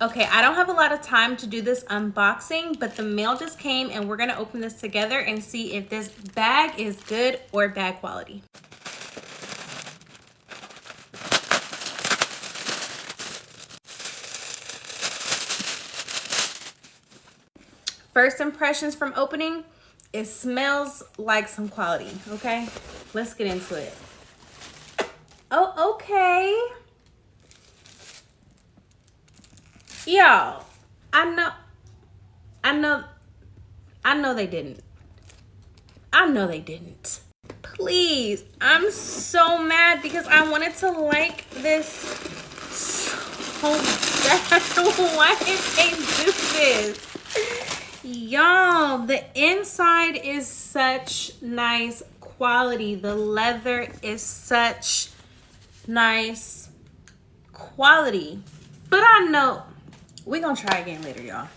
Okay, I don't have a lot of time to do this unboxing, but the mail just came and we're gonna open this together and see if this bag is good or bad quality. First impressions from opening, it smells like some quality, okay? Let's get into it. Oh, okay. Y'all, I know they didn't. I know they didn't. Please, I'm so mad because I wanted to like this so bad. Why did they do this? Y'all, the inside is such nice quality. The leather is such nice quality. But I know we're gonna try again later, y'all.